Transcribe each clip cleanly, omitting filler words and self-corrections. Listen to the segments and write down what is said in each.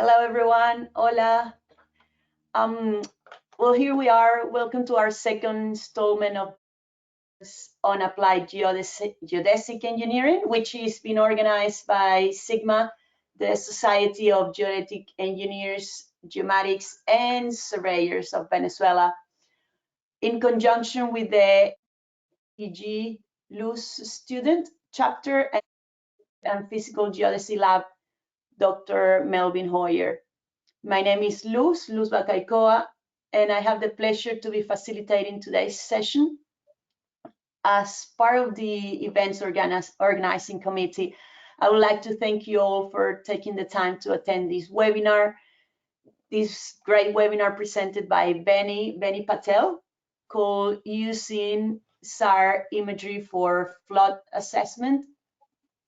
Hello, everyone. Hola. Well, here we are. Welcome to our second installment of on applied geodesic engineering, which is being organized by SIGGMA, the Society of Geodetic Engineers, Geomatics, and Surveyors of Venezuela, in conjunction with the AAPG Luz student chapter and Physical Geodesy Lab, Dr. Melvin Hoyer. My name is Luz Bacaicoa, and I have the pleasure to be facilitating today's session. As part of the events organizing committee, I would like to thank you all for taking the time to attend this webinar, this great webinar presented by Beni Patel, called Using SAR Imagery for Flood Assessment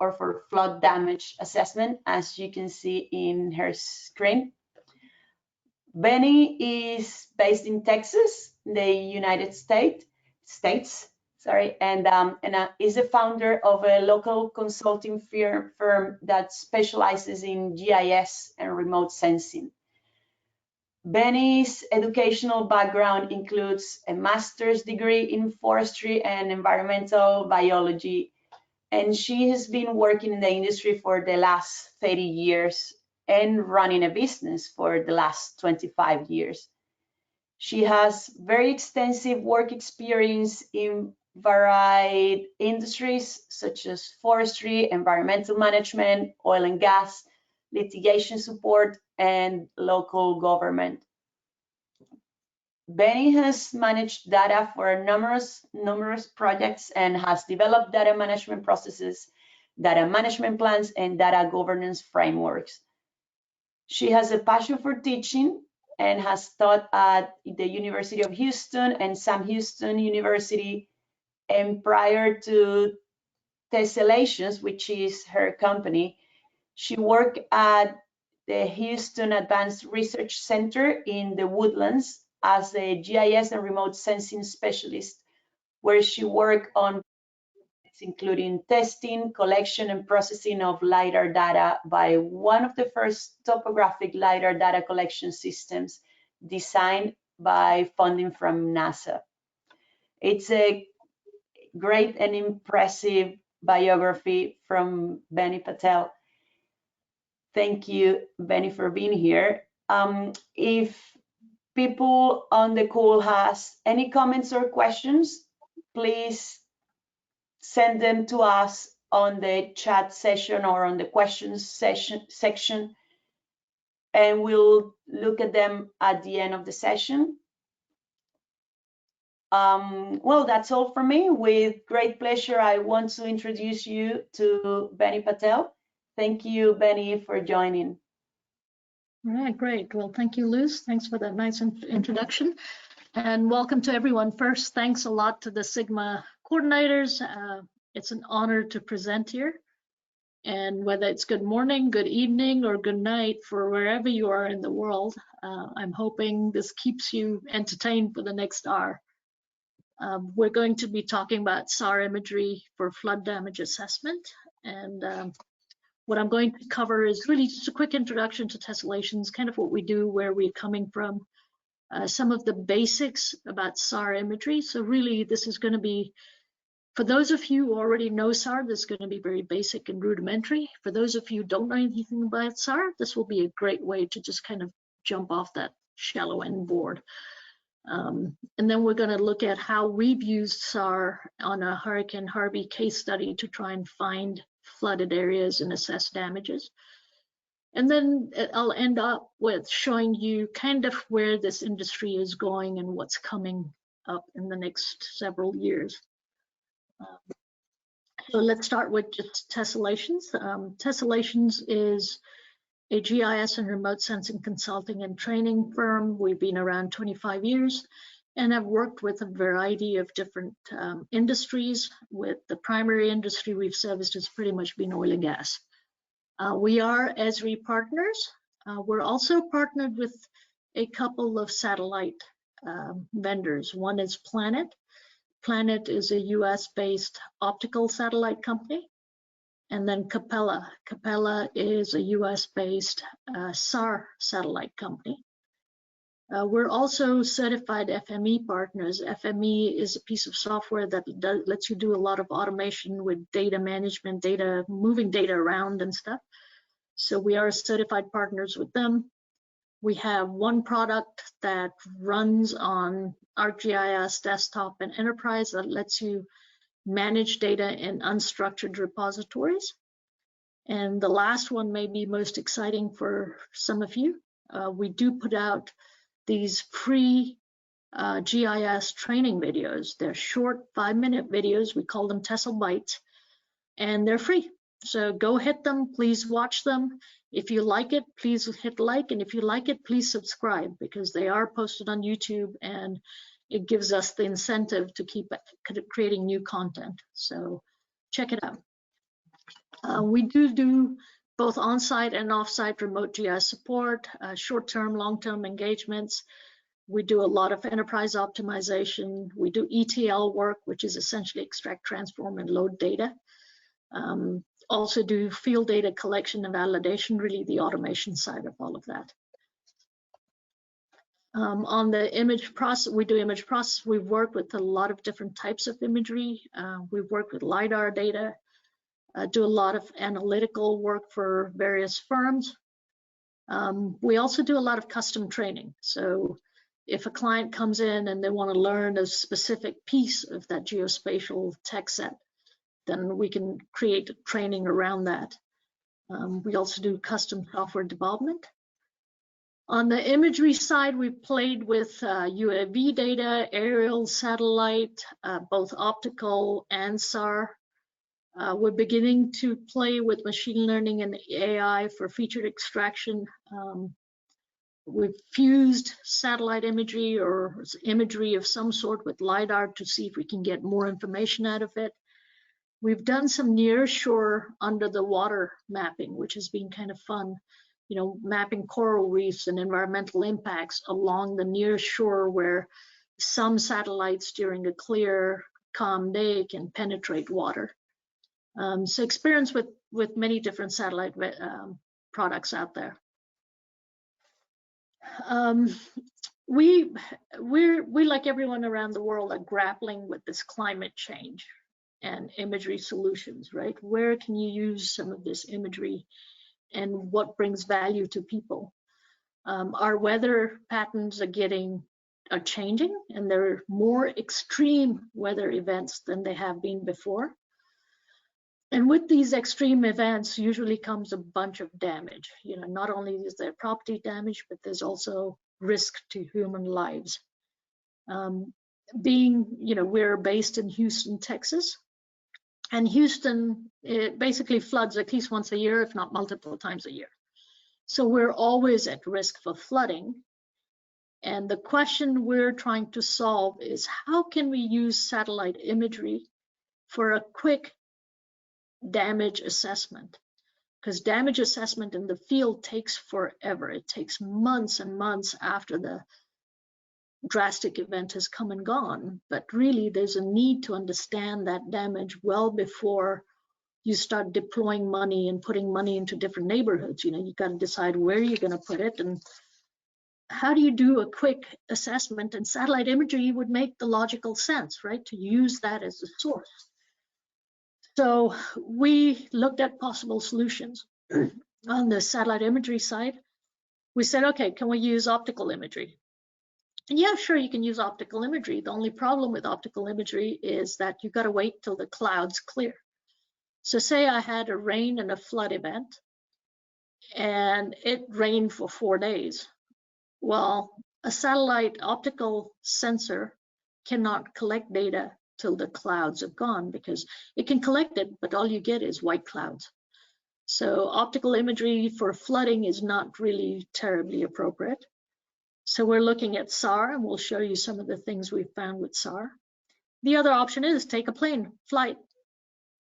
or for Flood Damage Assessment, as you can see in her screen. Beni is based in Texas, the United States, and is the founder of a local consulting firm that specializes in GIS and remote sensing. Beni's educational background includes a master's degree in forestry and environmental biology, and she has been working in the industry for the last 30 years and running a business for the last 25 years. She has very extensive work experience in varied industries such as forestry, environmental management, oil and gas, litigation support, and local government. Beni has managed data for numerous projects and has developed data management processes, data management plans, and data governance frameworks. She has a passion for teaching and has taught at the University of Houston and Sam Houston University. And prior to Tessellations, which is her company, she worked at the Houston Advanced Research Center in the Woodlands as a GIS and remote sensing specialist, where she worked on including testing, collection, and processing of LiDAR data by one of the first topographic LiDAR data collection systems designed by funding from NASA. It's a great and impressive biography from Beni Patel. Thank you, Beni, for being here. If people on the call has any comments or questions, please send them to us on the chat session or on the questions section, and we'll look at them at the end of the session. Well, that's all from me. With great pleasure, I want to introduce you to Beni Patel. Thank you, Beni, for joining. All right, great. Well, thank you, Luz. Thanks for that nice introduction. And welcome to everyone. First, thanks a lot to the SIGGMA coordinators. It's an honor to present here. And whether it's good morning, good evening, or good night for wherever you are in the world, I'm hoping this keeps you entertained for the next hour. We're going to be talking about SAR imagery for flood damage assessment. And what I'm going to cover is really just a quick introduction to tessellations, kind of what we do, where we're coming from, some of the basics about SAR imagery. So really, this is going to be, for those of you who already know SAR, this is going to be very basic and rudimentary. For those of you who don't know anything about SAR, this will be a great way to just kind of jump off that shallow end board. And then we're going to look at how we've used SAR on a Hurricane Harvey case study to try and find flooded areas and assess damages. And then I'll end up with showing you kind of where this industry is going and what's coming up in the next several years. So let's start with just tessellations. Tessellations is a GIS and remote sensing consulting and training firm. We've been around 25 years and have worked with a variety of different industries. With the primary industry we've serviced has pretty much been oil and gas. We are Esri partners. We're also partnered with a couple of satellite vendors. One is Planet. Planet is a US-based optical satellite company. And then Capella. Capella is a US-based SAR satellite company. We're also certified FME partners. FME is a piece of software that lets you do a lot of automation with data management, moving data around and stuff. So we are certified partners with them. We have one product that runs on ArcGIS Desktop and Enterprise that lets you manage data in unstructured repositories. And the last one may be most exciting for some of you. We do put out these free GIS training videos. They're short 5-minute videos. We call them Tessel Bites, and they're free. So go hit them, please watch them. If you like it, please hit like, and if you like it, please subscribe, because they are posted on YouTube and it gives us the incentive to keep creating new content. So check it out. We do both on-site and off-site remote GIS support, short-term, long-term engagements. We do a lot of enterprise optimization. We do ETL work, which is essentially extract, transform, and load data. Also do field data collection and validation, really the automation side of all of that. On the image process, we do image process. We work with a lot of different types of imagery. We work with LiDAR data, do a lot of analytical work for various firms. We also do a lot of custom training. So if a client comes in and they want to learn a specific piece of that geospatial tech set, then we can create training around that. We also do custom software development. On the imagery side, we've played with UAV data, aerial, satellite, both optical and SAR. We're beginning to play with machine learning and AI for feature extraction. We've fused satellite imagery or imagery of some sort with LiDAR to see if we can get more information out of it. We've done some nearshore under the water mapping, which has been kind of fun. You know, mapping coral reefs and environmental impacts along the near shore where some satellites during a clear, calm day can penetrate water. So experience with many different satellite products out there. We like everyone around the world are grappling with this climate change and imagery solutions, right? Where can you use some of this imagery and what brings value to people? Our weather patterns are changing, and there are more extreme weather events than they have been before. And with these extreme events usually comes a bunch of damage. You know, not only is there property damage, but there's also risk to human lives. We're based in Houston, Texas, and Houston, it basically floods at least once a year, if not multiple times a year. So we're always at risk for flooding. And the question we're trying to solve is, how can we use satellite imagery for a quick damage assessment? Because damage assessment in the field takes forever. It takes months and months after the drastic event has come and gone. But really, there's a need to understand that damage well before you start deploying money and putting money into different neighborhoods. You know, you got to decide where you're going to put it and how do you do a quick assessment. And satellite imagery would make the logical sense, right, to use that as a source. So we looked at possible solutions. On the satellite imagery side, we said, okay, can we use optical imagery? And yeah, sure, you can use optical imagery. The only problem with optical imagery is that you got to wait till the clouds clear. So say I had a rain and a flood event, and it rained for 4 days. Well, a satellite optical sensor cannot collect data till the clouds have gone, because it can collect it, but all you get is white clouds. So optical imagery for flooding is not really terribly appropriate. So we're looking at SAR, and we'll show you some of the things we've found with SAR. The other option is take a plane, flight,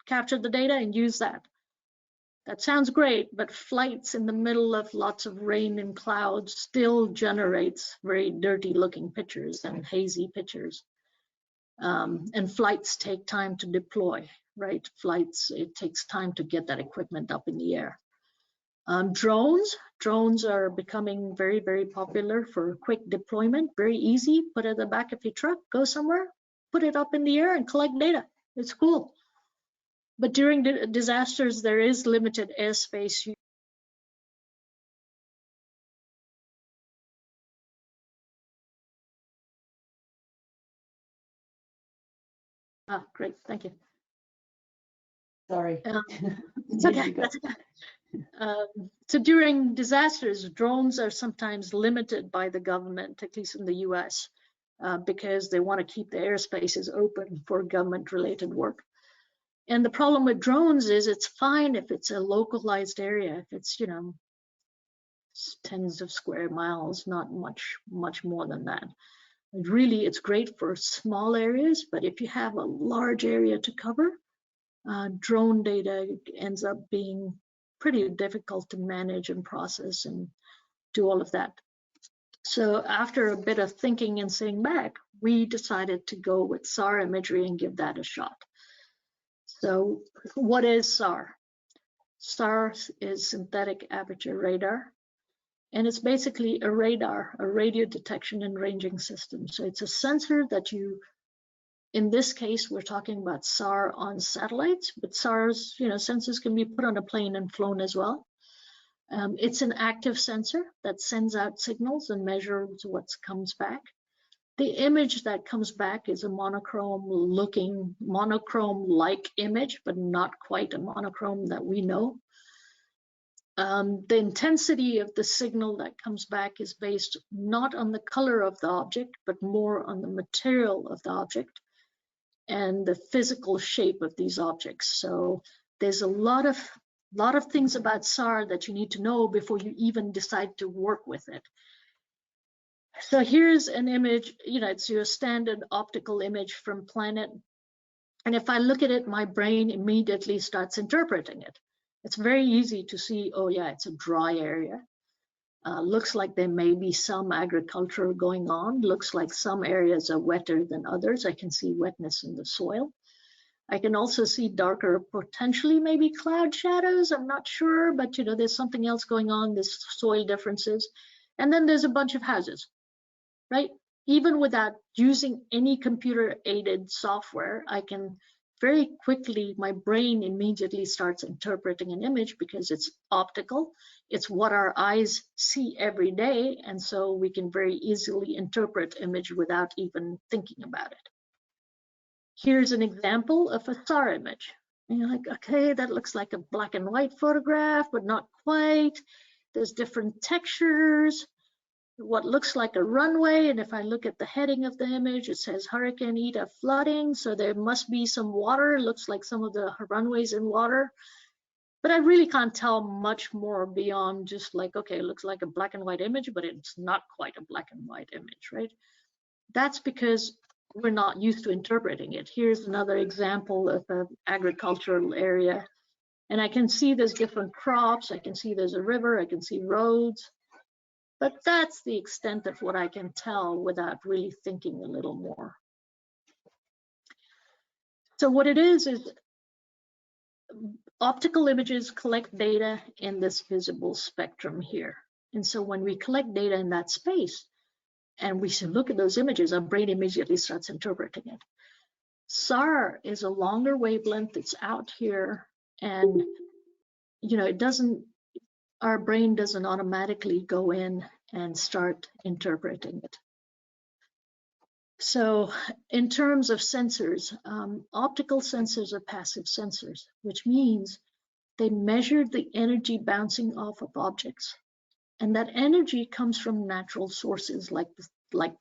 capture the data and use that. That sounds great, but flights in the middle of lots of rain and clouds still generates very dirty looking pictures and hazy pictures. And flights take time to deploy. right? Flights, it takes time to get that equipment up in the air. Drones are becoming very, very popular for quick deployment, very easy. Put it in the back of your truck, go somewhere, put it up in the air and collect data. It's cool. But during the disasters, there is limited airspace. Great, thank you. Sorry. It's okay. So during disasters, drones are sometimes limited by the government, at least in the US, because they want to keep the airspaces open for government-related work. And the problem with drones is it's fine if it's a localized area, if it's, you know, tens of square miles, not much more than that. And really, it's great for small areas, but if you have a large area to cover, drone data ends up being pretty difficult to manage and process and do all of that. So after a bit of thinking and sitting back, we decided to go with SAR imagery and give that a shot. So what is SAR? SAR is synthetic aperture radar, and it's basically a radar, a radio detection and ranging system. So it's a sensor that you, in this case, we're talking about SAR on satellites, but SARs, you know, sensors can be put on a plane and flown as well. It's an active sensor that sends out signals and measures what comes back. The image that comes back is a monochrome-like image, but not quite a monochrome that we know. The intensity of the signal that comes back is based not on the color of the object, but more on the material of the object and the physical shape of these objects. So there's a lot of things about SAR that you need to know before you even decide to work with it. So here's an image, you know, it's your standard optical image from Planet. And if I look at it, my brain immediately starts interpreting it. It's very easy to see, oh yeah, it's a dry area. Looks like there may be some agriculture going on. Looks like some areas are wetter than others. I can see wetness in the soil. I can also see darker, potentially maybe cloud shadows. I'm not sure, but you know, there's something else going on. There's soil differences. And then there's a bunch of houses, right? Even without using any computer aided software, I can very quickly, my brain immediately starts interpreting an image because it's optical. It's what our eyes see every day. And so we can very easily interpret image without even thinking about it. Here's an example of a SAR image. And you're like, okay, that looks like a black and white photograph, but not quite. There's different textures. What looks like a runway, and if I look at the heading of the image, it says Hurricane Ida flooding, so there must be some water. It looks like some of the runways in water, but I really can't tell much more beyond just like, okay, it looks like a black and white image, but it's not quite a black and white image, right? That's because we're not used to interpreting it. Here's another example of an agricultural area, and I can see there's different crops. I can see there's a river. I can see roads. But that's the extent of what I can tell without really thinking a little more. So what it is optical images collect data in this visible spectrum here. And so when we collect data in that space and we look at those images, our brain immediately starts interpreting it. SAR is a longer wavelength. It's out here, and you know, our brain doesn't automatically go in and start interpreting it. So in terms of sensors, optical sensors are passive sensors, which means they measure the energy bouncing off of objects. And that energy comes from natural sources like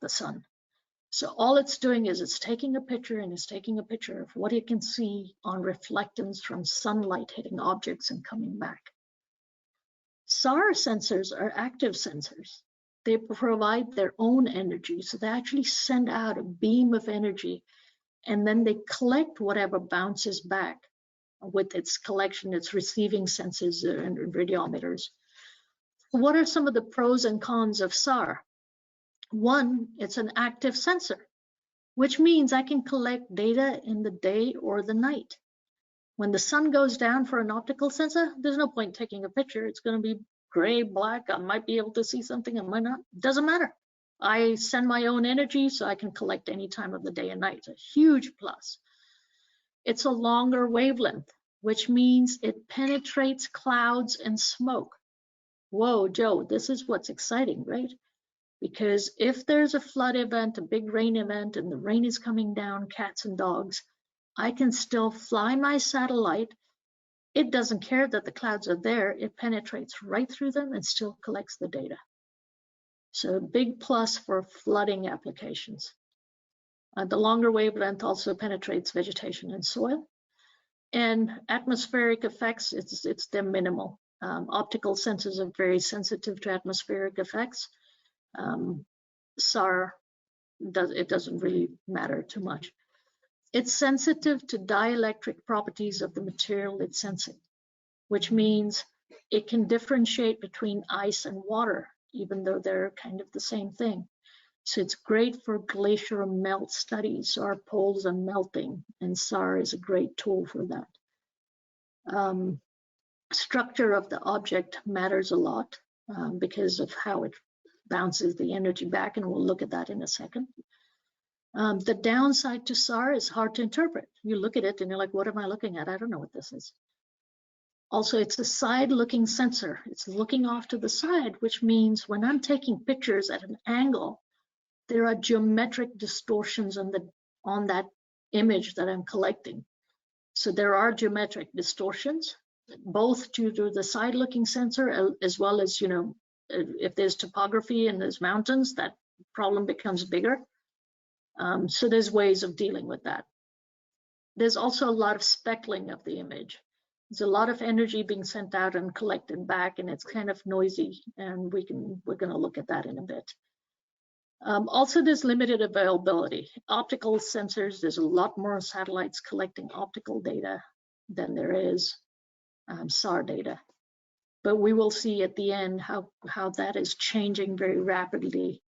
the sun. So all it's doing is it's taking a picture, and it's taking a picture of what it can see on reflectance from sunlight hitting objects and coming back. SAR sensors are active sensors. They provide their own energy. So they actually send out a beam of energy, and then they collect whatever bounces back with its collection, its receiving sensors and radiometers. What are some of the pros and cons of SAR? One, it's an active sensor, which means I can collect data in the day or the night. When the sun goes down for an optical sensor, there's no point taking a picture. It's going to be gray, black. I might be able to see something, I might not. Doesn't matter. I send my own energy, so I can collect any time of the day and night. It's a huge plus. It's a longer wavelength, which means it penetrates clouds and smoke. Whoa, Joe, this is what's exciting, right? Because if there's a flood event, a big rain event, and the rain is coming down, cats and dogs, I can still fly my satellite. It doesn't care that the clouds are there. It penetrates right through them and still collects the data. So a big plus for flooding applications. The longer wavelength also penetrates vegetation and soil. And atmospheric effects, they're minimal. Optical sensors are very sensitive to atmospheric effects. SAR, it doesn't really matter too much. It's sensitive to dielectric properties of the material it's sensing, which means it can differentiate between ice and water, even though they're kind of the same thing. So it's great for glacier melt studies. Our poles are melting, and SAR is a great tool for that. Structure of the object matters a lot because of how it bounces the energy back, and we'll look at that in a second. The downside to SAR is hard to interpret. You look at it and you're like, what am I looking at? I don't know what this is. Also, it's a side-looking sensor. It's looking off to the side, which means when I'm taking pictures at an angle, there are geometric distortions on that image that I'm collecting. So there are geometric distortions, both due to the side-looking sensor, as well as, you know, if there's topography and there's mountains, that problem becomes bigger. So there's ways of dealing with that. There's also a lot of speckling of the image. There's a lot of energy being sent out and collected back, and it's kind of noisy, and we're going to look at that in a bit. Also, there's limited availability. Optical sensors, there's a lot more satellites collecting optical data than there is SAR data. But we will see at the end how that is changing very rapidly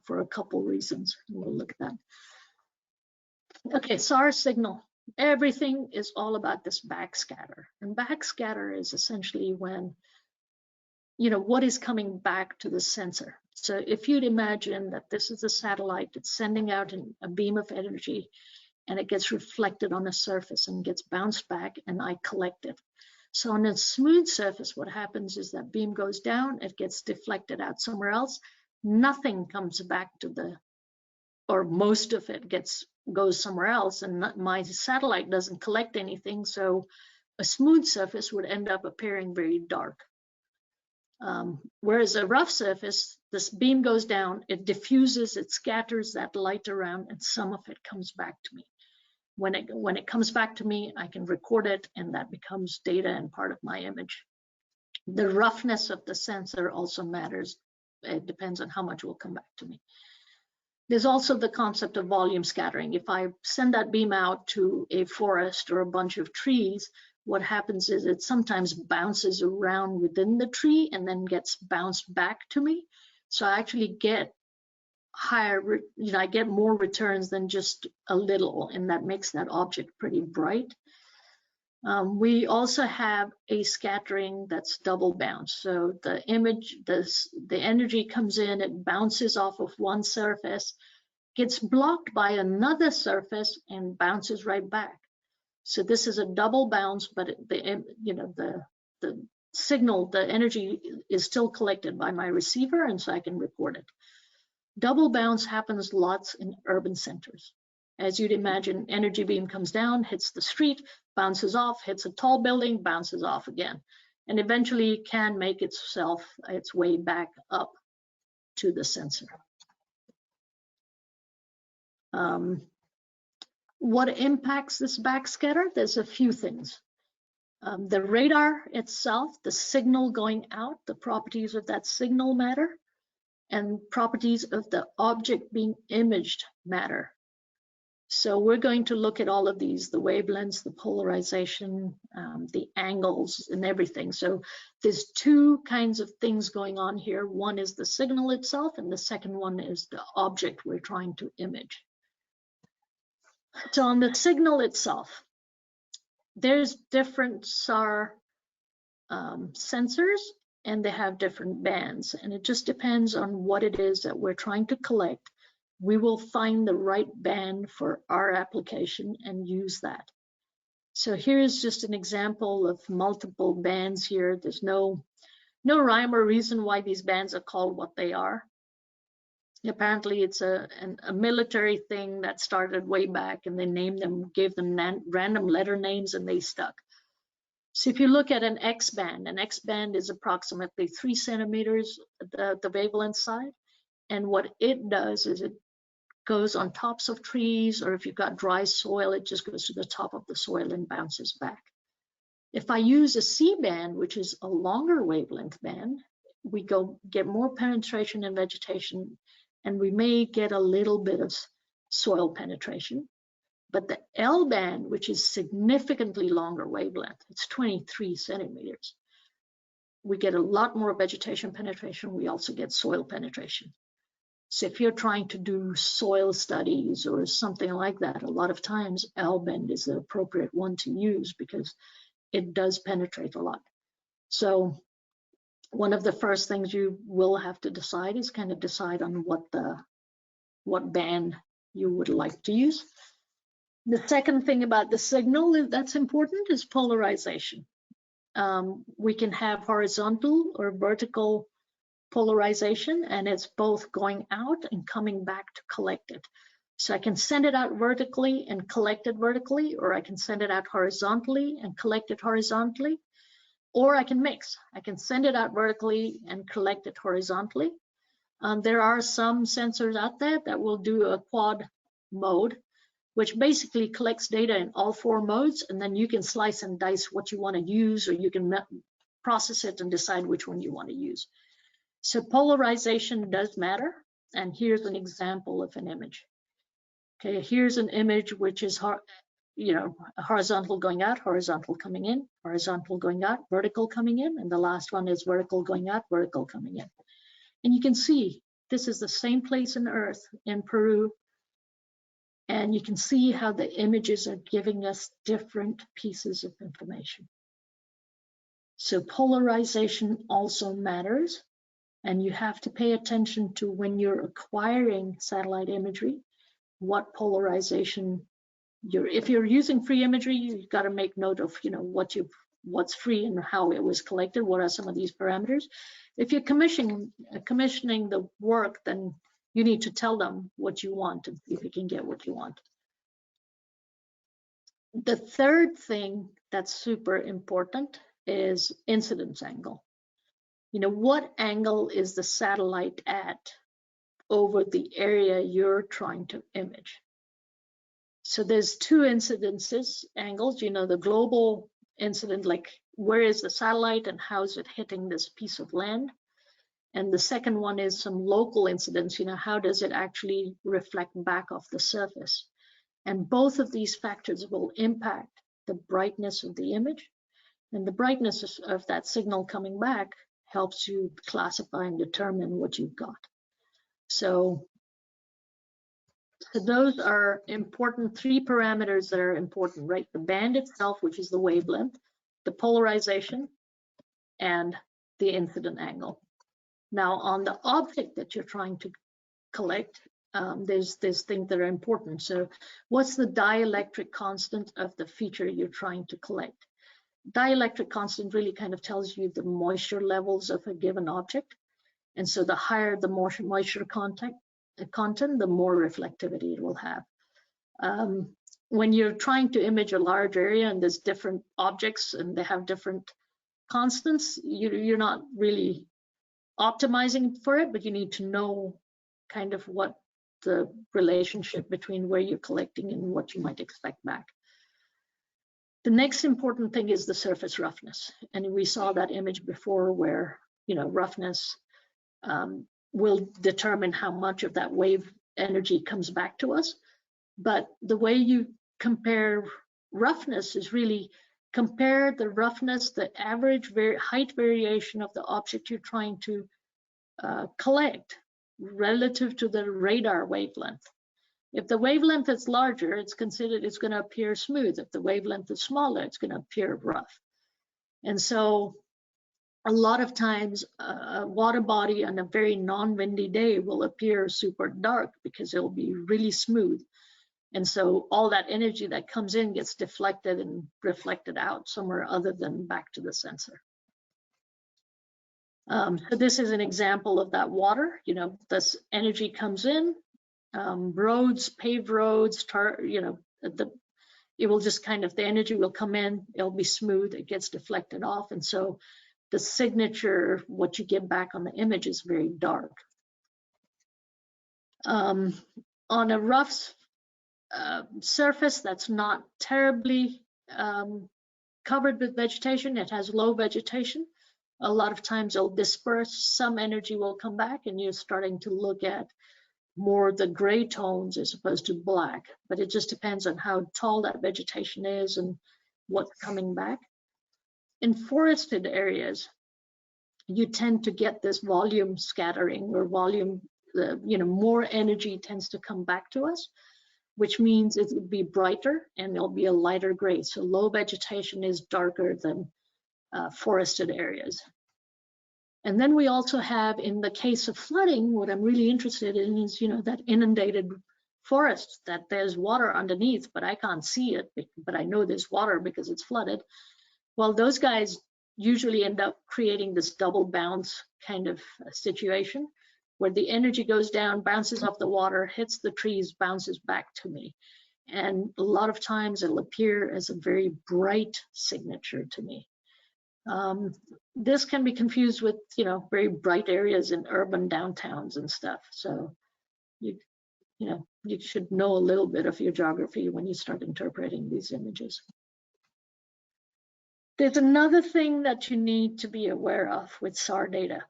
for a couple reasons. We'll look at that. Okay, SAR signal. Everything is all about this backscatter. And backscatter is essentially when, you know, what is coming back to the sensor. So if you'd imagine that this is a satellite that's sending out a beam of energy, and it gets reflected on a surface and gets bounced back, and I collect it. So on a smooth surface, what happens is that beam goes down, it gets deflected out somewhere else. Nothing comes back to or most of it goes somewhere else, and my satellite doesn't collect anything. So a smooth surface would end up appearing very dark. Whereas a rough surface, this beam goes down, it diffuses, it scatters that light around, and some of it comes back to me. When it comes back to me, I can record it, and that becomes data and part of my image. The roughness of the sensor also matters. It depends on how much will come back to me. There's also the concept of volume scattering. If I send that beam out to a forest or a bunch of trees, what happens is it sometimes bounces around within the tree and then gets bounced back to me. So I actually get higher, you know, I get more returns than just a little, and that makes that object pretty bright. We also have a scattering that's double bounce. So the image, the energy comes in, it bounces off of one surface, gets blocked by another surface, and bounces right back. So this is a double bounce, but the signal, the energy is still collected by my receiver, and so I can record it. Double bounce happens lots in urban centers. As you'd imagine, energy beam comes down, hits the street, bounces off, hits a tall building, bounces off again, and eventually can make its way back up to the sensor. What impacts this backscatter? There's a few things. The radar itself, the signal going out, the properties of that signal matter, and properties of the object being imaged matter. So we're going to look at all of these, the wavelengths, the polarization, the angles, and everything. So there's two kinds of things going on here. One is the signal itself, and the second one is the object we're trying to image. So on the signal itself, there's different SAR sensors, and they have different bands, and it just depends on what it is that we're trying to collect. We will find the right band for our application and use that. So here's just an example of multiple bands here. There's no rhyme or reason why these bands are called what they are. Apparently it's a military thing that started way back, and they named them, gave them random letter names, and they stuck. So if you look at an X band is approximately 3 centimeters the wavelength side, and what it does is it goes on tops of trees, or if you've got dry soil, it just goes to the top of the soil and bounces back. If I use a C band, which is a longer wavelength band, we get more penetration in vegetation, and we may get a little bit of soil penetration. But the L band, which is significantly longer wavelength, it's 23 centimeters. We get a lot more vegetation penetration. We also get soil penetration. So if you're trying to do soil studies or something like that, a lot of times L band is the appropriate one to use because it does penetrate a lot. So one of the first things you will have to decide is kind of decide on what band you would like to use. The second thing about the signal that's important is polarization. We can have horizontal or vertical polarization, and it's both going out and coming back to collect it. So I can send it out vertically and collect it vertically, or I can send it out horizontally and collect it horizontally, or I can mix. I can send it out vertically and collect it horizontally. There are some sensors out there that will do a quad mode, which basically collects data in all 4 modes, and then you can slice and dice what you want to use, or you can process it and decide which one you want to use. So polarization does matter, and here's an example of an image. Okay, here's an image which is horizontal going out, horizontal coming in, horizontal going out, vertical coming in, and the last one is vertical going out, vertical coming in. And you can see this is the same place on Earth in Peru, and you can see how the images are giving us different pieces of information. So polarization also matters, and you have to pay attention to when you're acquiring satellite imagery, what polarization if you're using free imagery, you've got to make note of what's free and how it was collected, what are some of these parameters. If you're commissioning the work, then you need to tell them what you want and see if you can get what you want. The third thing that's super important is incidence angle. What angle is the satellite at over the area you're trying to image? So there's 2 incidences angles, the global incident, like where is the satellite and how is it hitting this piece of land? And the second one is some local incidence, how does it actually reflect back off the surface? And both of these factors will impact the brightness of the image, and the brightness of that signal coming back helps you classify and determine what you've got. So those are important 3 parameters that are important, right? The band itself, which is the wavelength, the polarization, and the incident angle. Now, on the object that you're trying to collect, there's things that are important. So what's the dielectric constant of the feature you're trying to collect? Dielectric constant really kind of tells you the moisture levels of a given object. And so the higher the moisture content, the more reflectivity it will have. When you're trying to image a large area and there's different objects and they have different constants, you're not really optimizing for it, but you need to know kind of what the relationship between where you're collecting and what you might expect back. The next important thing is the surface roughness. And we saw that image before where, roughness will determine how much of that wave energy comes back to us. But the way you compare roughness is really compare the roughness, the average height variation of the object you're trying to collect relative to the radar wavelength. If the wavelength is larger, it's going to appear smooth. If the wavelength is smaller, it's going to appear rough. And so a lot of times a water body on a very non-windy day will appear super dark because it'll be really smooth. And so all that energy that comes in gets deflected and reflected out somewhere other than back to the sensor. So this is an example of that water. You know, this energy comes in, roads, paved roads, it will just kind of, the energy will come in, it'll be smooth, it gets deflected off. And so the signature, what you get back on the image is very dark. On a rough surface that's not terribly covered with vegetation, it has low vegetation, a lot of times it'll disperse, some energy will come back, and you're starting to look at more the gray tones as opposed to black. But it just depends on how tall that vegetation is and what's coming back. In forested areas, you tend to get this volume scattering, or volume, more energy tends to come back to us, which means it would be brighter and it'll be a lighter gray. So low vegetation is darker than forested areas. And then we also have, in the case of flooding, what I'm really interested in is, that inundated forest, that there's water underneath, but I can't see it, but I know there's water because it's flooded. Well, those guys usually end up creating this double bounce kind of situation, where the energy goes down, bounces off the water, hits the trees, bounces back to me. And a lot of times it'll appear as a very bright signature to me. This can be confused with, very bright areas in urban downtowns and stuff. So you should know a little bit of your geography when you start interpreting these images. There's another thing that you need to be aware of with SAR data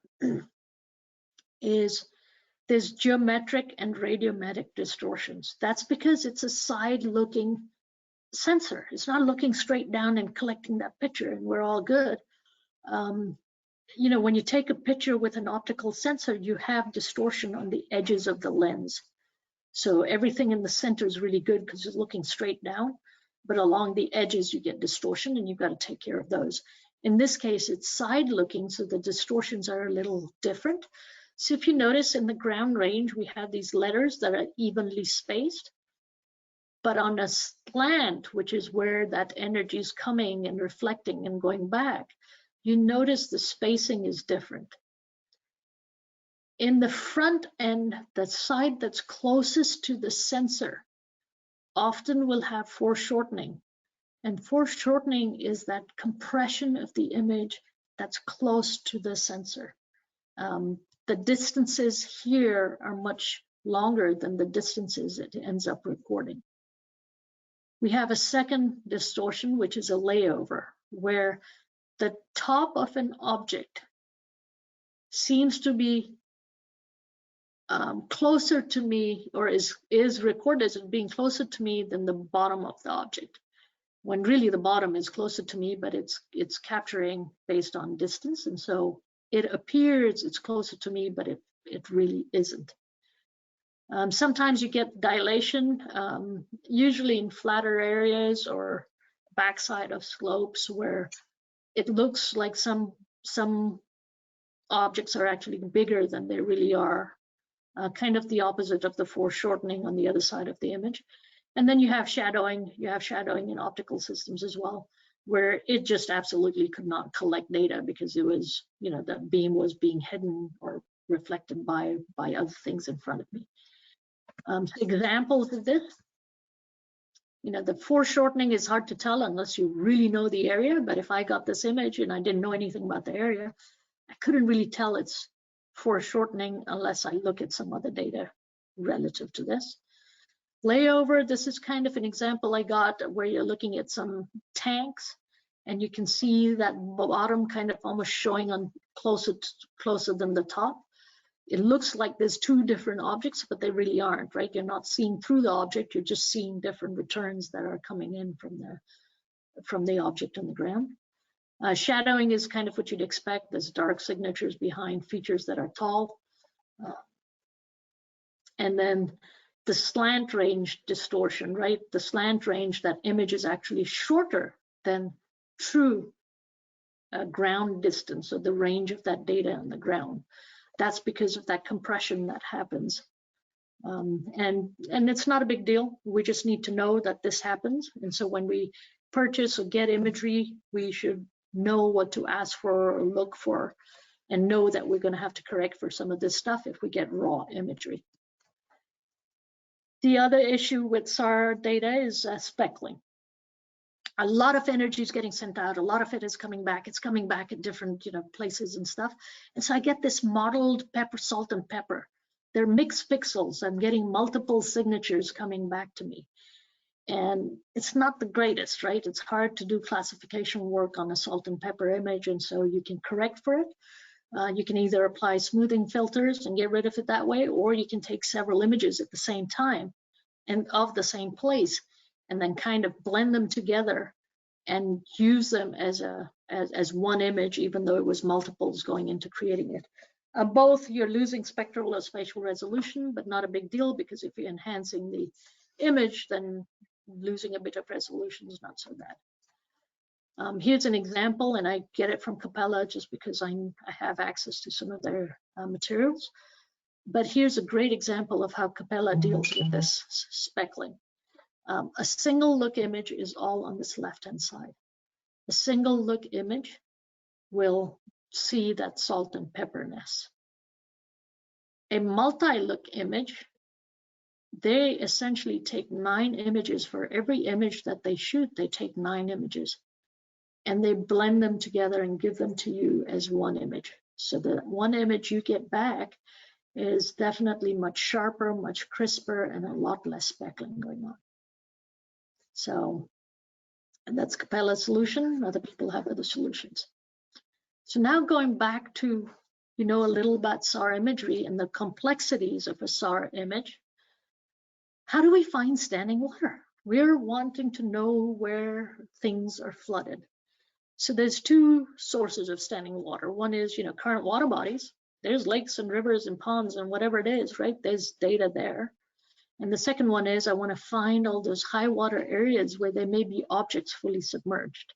is there's geometric and radiometric distortions. That's because it's a side-looking sensor. It's not looking straight down and collecting that picture and we're all good. When you take a picture with an optical sensor, you have distortion on the edges of the lens. So everything in the center is really good because it's looking straight down, but along the edges you get distortion, and you've got to take care of those. In this case, it's side looking, so the distortions are a little different. So if you notice in the ground range, we have these letters that are evenly spaced, but on a slant, which is where that energy is coming and reflecting and going back, you notice the spacing is different. In the front end, the side that's closest to the sensor often will have foreshortening. And foreshortening is that compression of the image that's close to the sensor. The distances here are much longer than the distances it ends up recording. We have a second distortion, which is a layover, where the top of an object seems to be closer to me, or is recorded as being closer to me than the bottom of the object, when really the bottom is closer to me, but it's capturing based on distance, and so it appears it's closer to me, but it really isn't. Sometimes you get dilation, usually in flatter areas or backside of slopes, where it looks like some objects are actually bigger than they really are. Kind of the opposite of the foreshortening on the other side of the image. And then you have shadowing. You have shadowing in optical systems as well, where it just absolutely could not collect data because it was, that beam was being hidden or reflected by other things in front of me. Examples of this, the foreshortening is hard to tell unless you really know the area. But if I got this image and I didn't know anything about the area, I couldn't really tell it's foreshortening unless I look at some other data relative to this. Layover, this is kind of an example I got where you're looking at some tanks and you can see that bottom kind of almost showing on closer than the top. It looks like there's two different objects, but they really aren't, right? You're not seeing through the object, you're just seeing different returns that are coming in from the object on the ground. Shadowing is kind of what you'd expect. There's dark signatures behind features that are tall. And then the slant range distortion, right? The slant range, that image is actually shorter than true ground distance, or the range of that data on the ground. That's because of that compression that happens. And it's not a big deal. We just need to know that this happens. And so when we purchase or get imagery, we should know what to ask for or look for, and know that we're going to have to correct for some of this stuff if we get raw imagery. The other issue with SAR data is speckling. A lot of energy is getting sent out. A lot of it is coming back. It's coming back at different, places and stuff. And so I get this mottled pepper, salt and pepper. They're mixed pixels. I'm getting multiple signatures coming back to me. And it's not the greatest, right? It's hard to do classification work on a salt and pepper image, and so you can correct for it. You can either apply smoothing filters and get rid of it that way, or you can take several images at the same time and of the same place, and then kind of blend them together and use them as one image, even though it was multiples going into creating it. Both, you're losing spectral or spatial resolution, but not a big deal, because if you're enhancing the image, then losing a bit of resolution is not so bad. Here's an example, and I get it from Capella just because I have access to some of their materials. But here's a great example of how Capella deals with this speckling. A single look image is all on this left-hand side. A single look image will see that salt and pepperness. A multi-look image, they essentially take 9 images. For every image that they shoot, they take 9 images, and they blend them together and give them to you as one image. So the one image you get back is definitely much sharper, much crisper, and a lot less speckling going on. So, and that's Capella's solution. Other people have other solutions. So now going back to, a little about SAR imagery and the complexities of a SAR image. How do we find standing water? We're wanting to know where things are flooded. So there's 2 sources of standing water. One is, current water bodies. There's lakes and rivers and ponds and whatever it is, right? There's data there. And the second one is, I want to find all those high water areas where there may be objects fully submerged.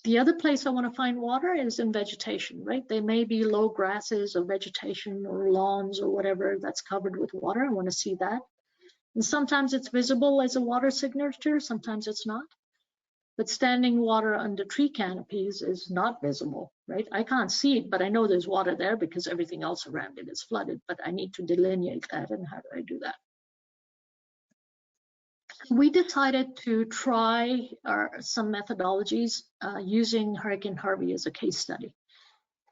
The other place I want to find water is in vegetation, right? There may be low grasses or vegetation or lawns or whatever that's covered with water. I want to see that. And sometimes it's visible as a water signature, sometimes it's not. But standing water under tree canopies is not visible, right? I can't see it, but I know there's water there because everything else around it is flooded, but I need to delineate that, and how do I do that? We decided to try some methodologies using Hurricane Harvey as a case study.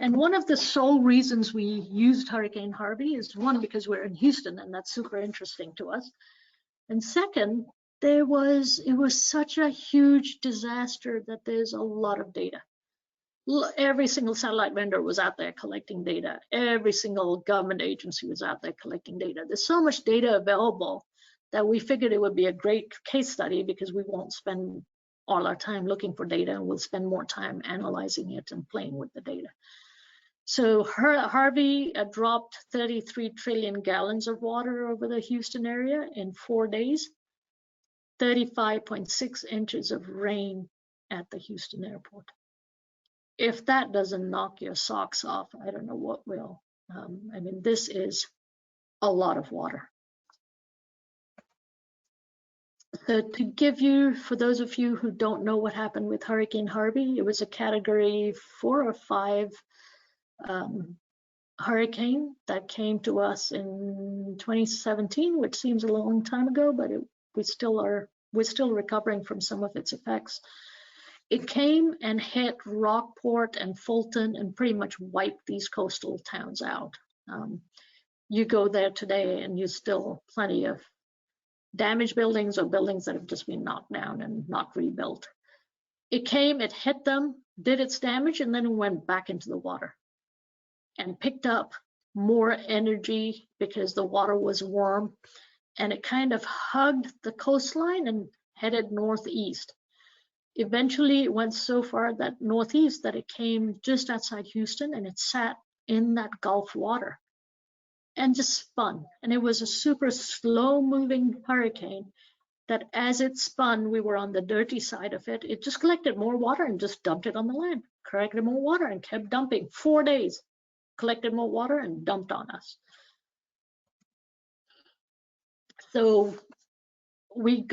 And one of the sole reasons we used Hurricane Harvey is, one, because we're in Houston, and that's super interesting to us. And second, it was such a huge disaster that there's a lot of data. Every single satellite vendor was out there collecting data. Every single government agency was out there collecting data. There's so much data available that we figured it would be a great case study, because we won't spend all our time looking for data, and we'll spend more time analyzing it and playing with the data. So Harvey dropped 33 trillion gallons of water over the Houston area in 4 days, 35.6 inches of rain at the Houston airport. If that doesn't knock your socks off, I don't know what will. This is a lot of water. So to give you, for those of you who don't know what happened with Hurricane Harvey, it was a Category 4 or 5 hurricane that came to us in 2017, which seems a long time ago, but we're still recovering from some of its effects. It came and hit Rockport and Fulton and pretty much wiped these coastal towns out. You go there today and you still plenty of damaged buildings or buildings that have just been knocked down and not rebuilt. It came, it hit them, did its damage, and then it went back into the water and picked up more energy because the water was warm, and it kind of hugged the coastline and headed northeast. Eventually it went so far that northeast that it came just outside Houston, and it sat in that Gulf water. and just spun. And it was a super slow moving hurricane that as it spun, we were on the dirty side of it. It just collected more water and just dumped it on the land, collected more water and kept dumping. 4 days, collected more water and dumped on us. So we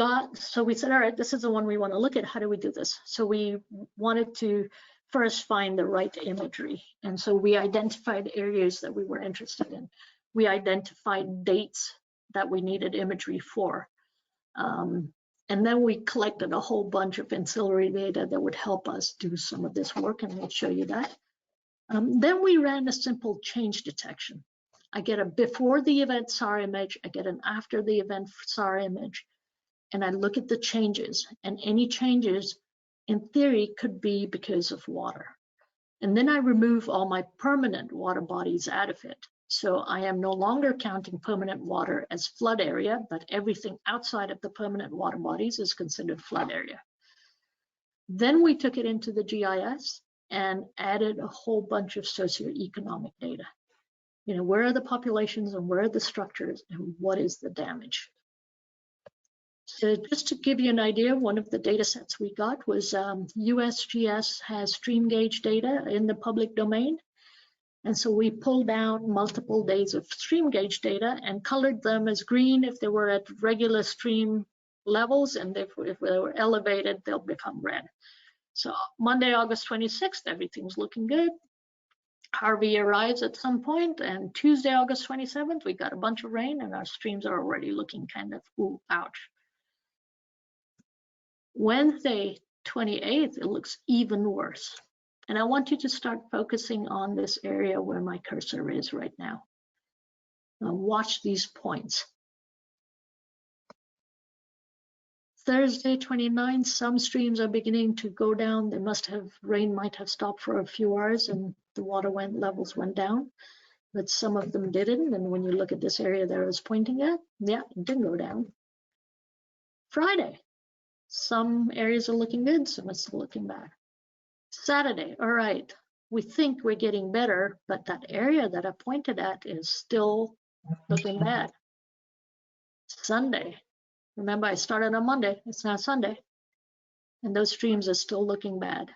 said, all right, this is the one we want to look at. How do we do this? So we wanted to first find the right imagery. And so we identified areas that we were interested in. We identified dates that we needed imagery for. And then we collected a whole bunch of ancillary data that would help us do some of this work, and we'll show you that. Then we ran a simple change detection. I get a before the event SAR image, I get an after the event SAR image, and I look at the changes, and any changes in theory could be because of water. And then I remove all my permanent water bodies out of it. So I am no longer counting permanent water as flood area, but everything outside of the permanent water bodies is considered flood area. Then we took it into the GIS and added a whole bunch of socioeconomic data. You know, where are the populations and where are the structures and what is the damage? So just to give you an idea, one of the data sets we got was USGS has stream gauge data in the public domain. And so we pulled down multiple days of stream gauge data and colored them as green if they were at regular stream levels, and if they were elevated, they'll become red. So Monday, August 26th, everything's looking good. Harvey arrives at some point, and Tuesday, August 27th, we got a bunch of rain and our streams are already looking kind of, ooh, ouch. Wednesday, 28th, it looks even worse. And I want you to start focusing on this area where my cursor is right now. Now watch these points. Thursday, 29th, some streams are beginning to go down. They must have, rain might have stopped for a few hours and the water levels went down, but some of them didn't. And when you look at this area that I was pointing at, yeah, it didn't go down. Friday, some areas are looking good, some are still looking bad. Saturday, all right, we think we're getting better, but that area that I pointed at is still looking bad. Sunday, remember I started on Monday, it's now Sunday, and those streams are still looking bad.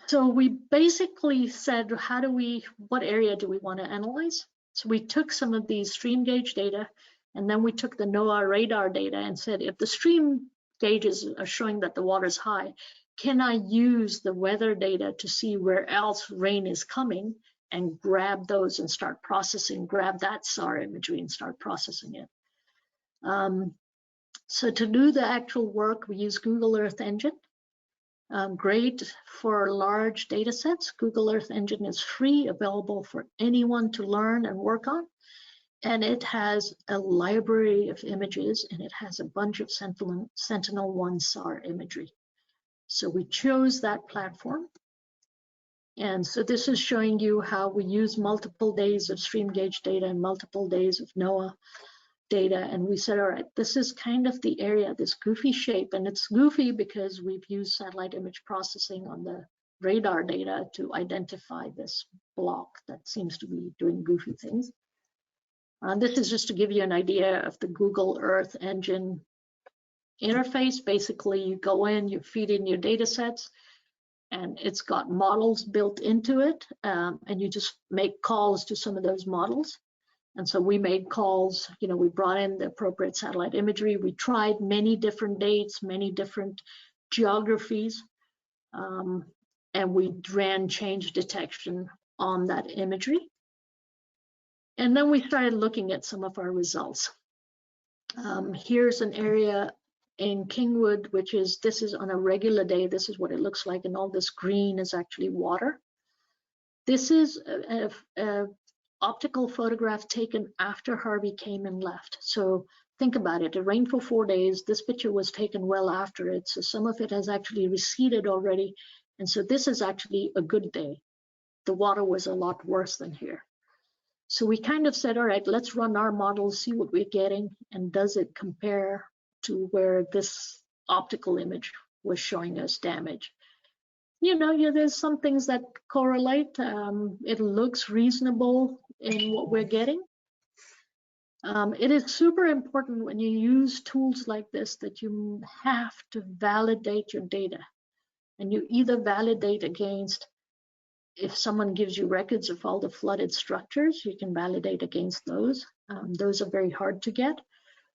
So we basically said, what area do we want to analyze? So we took some of these stream gauge data, and then we took the NOAA radar data and said, if the stream gauges are showing that the water's high, can I use the weather data to see where else rain is coming and grab those and start processing, grab that SAR imagery and start processing it. So to do the actual work, we use Google Earth Engine. Great for large data sets. Google Earth Engine is free, available for anyone to learn and work on. And it has a library of images, and it has a bunch of Sentinel-1 SAR imagery. So we chose that platform. And so this is showing you how we use multiple days of stream gauge data and multiple days of NOAA data. And we said, all right, this is kind of the area, this goofy shape. And it's goofy because we've used satellite image processing on the radar data to identify this block that seems to be doing goofy things. This is just to give you an idea of the Google Earth Engine interface. Basically, you go in, you feed in your data sets, and it's got models built into it, and you just make calls to some of those models. And so we made calls, you know, we brought in the appropriate satellite imagery. We tried many different dates, many different geographies, and we ran change detection on that imagery. And then we started looking at some of our results. Here's an area in Kingwood, this is on a regular day. This is what it looks like, and all this green is actually water. This is a optical photograph taken after Harvey came and left. So think about it, it rained for 4 days. This picture was taken well after it. So some of it has actually receded already. And so this is actually a good day. The water was a lot worse than here. So we kind of said, all right, let's run our models, see what we're getting, and does it compare to where this optical image was showing us damage? there's some things that correlate. It looks reasonable in what we're getting. It is super important when you use tools like this that you have to validate your data. And you either validate against, if someone gives you records of all the flooded structures, you can validate against those. Those are very hard to get.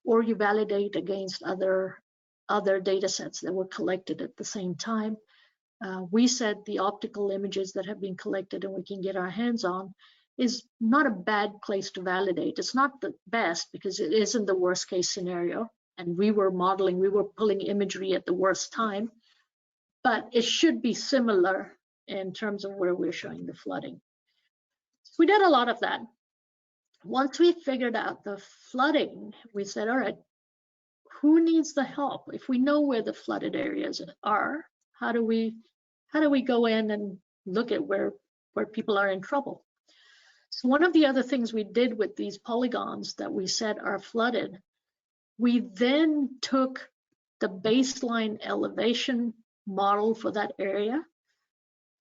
Or you validate against other data sets that were collected at the same time. We said the optical images that have been collected and we can get our hands on is not a bad place to validate. It's not the best because it isn't the worst case scenario. And we were pulling imagery at the worst time, but it should be similar in terms of where we're showing the flooding. So we did a lot of that. Once we figured out the flooding, we said, all right, who needs the help? If we know where the flooded areas are, how do we go in and look at where people are in trouble? So one of the other things we did with these polygons that we said are flooded, we then took the baseline elevation model for that area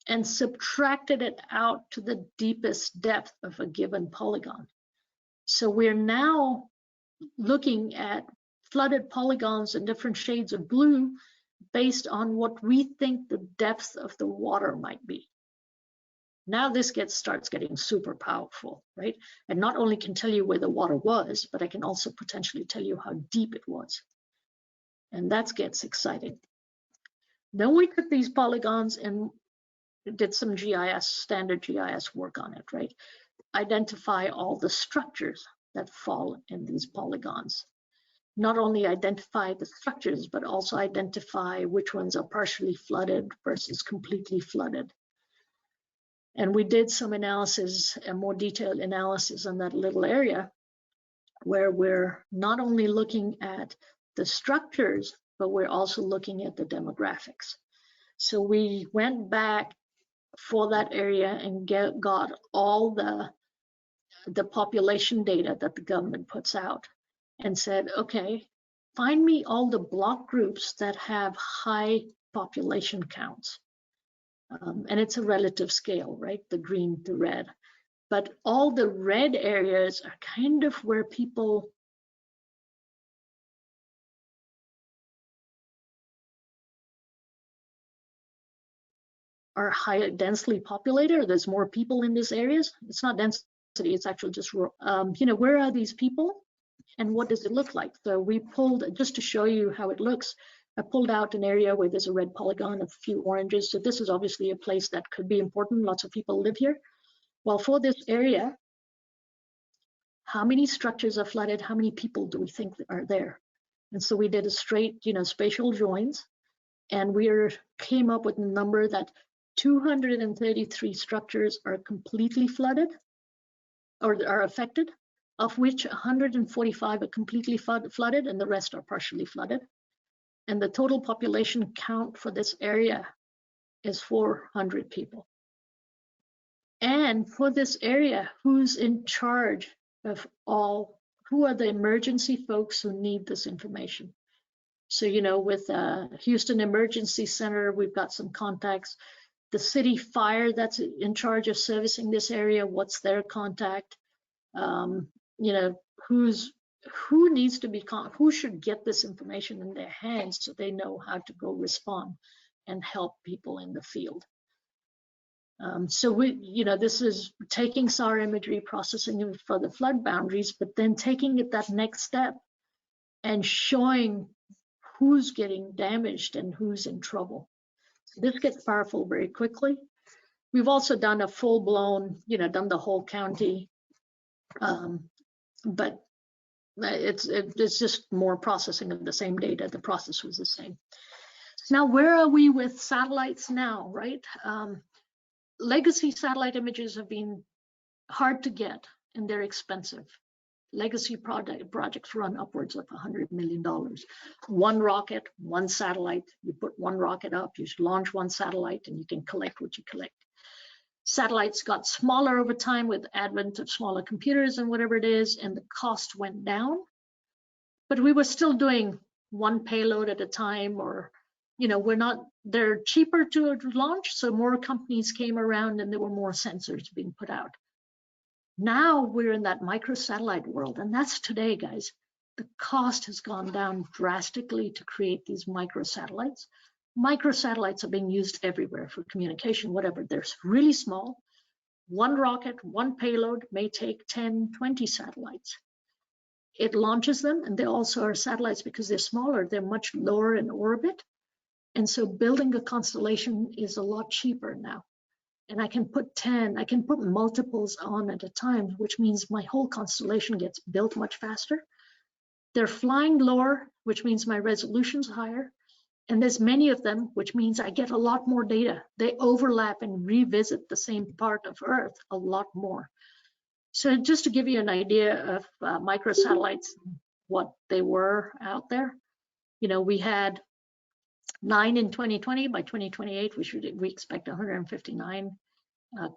and subtracted it out to the deepest depth of a given polygon. So we're now looking at flooded polygons in different shades of blue based on what we think the depth of the water might be. Now this starts getting super powerful, right? And not only can tell you where the water was, but I can also potentially tell you how deep it was. And that gets exciting. Then we took these polygons and did some GIS, standard GIS work on it, right? Identify all the structures that fall in these polygons. Not only identify the structures, but also identify which ones are partially flooded versus completely flooded. And we did some analysis, a more detailed analysis on that little area where we're not only looking at the structures, but we're also looking at the demographics. So we went back for that area and got all the population data that the government puts out and said, okay, find me all the block groups that have high population counts. And it's a relative scale, right? The green to red. But all the red areas are kind of where people are high densely populated, or there's more people in these areas. It's not density, it's actually just, where are these people and what does it look like? So we pulled, just to show you how it looks, I pulled out an area where there's a red polygon, a few oranges. So this is obviously a place that could be important. Lots of people live here. Well, for this area, how many structures are flooded? How many people do we think are there? And so we did a straight, spatial joins, and we came up with a number that 233 structures are completely flooded or are affected, of which 145 are completely flooded and the rest are partially flooded. And the total population count for this area is 400 people. And for this area, who's in charge of who are the emergency folks who need this information? So, with Houston Emergency Center, we've got some contacts. The city fire that's in charge of servicing this area, what's their contact? Who needs to be, who should get this information in their hands so they know how to go respond and help people in the field. So this is taking SAR imagery, processing it for the flood boundaries, but then taking it that next step and showing who's getting damaged and who's in trouble. So this gets powerful very quickly. We've also done a full-blown, done the whole county, but it's just more processing of the same data. The process was the same. Now, where are we with satellites now, right? Legacy satellite images have been hard to get and they're expensive. Legacy projects run upwards of $100 million. One rocket, one satellite, you put one rocket up, you launch one satellite and you can collect what you collect. Satellites got smaller over time with advent of smaller computers and whatever it is, and the cost went down. But we were still doing one payload at a time, or we're not they're cheaper to launch, so more companies came around and there were more sensors being put out. Now we're in that microsatellite world, and that's today, guys. The cost has gone down drastically to create these microsatellites. Microsatellites are being used everywhere for communication, whatever. They're really small. One rocket, one payload may take 10, 20 satellites. It launches them, and they also are satellites because they're smaller. They're much lower in orbit. And so building a constellation is a lot cheaper now. And I can put 10, I can put multiples on at a time, which means my whole constellation gets built much faster. They're flying lower, which means my resolution's higher. And there's many of them, which means I get a lot more data. They overlap and revisit the same part of Earth a lot more. So just to give you an idea of microsatellites, what they were out there, you know, we had 9 in 2020. By 2028, we expect 159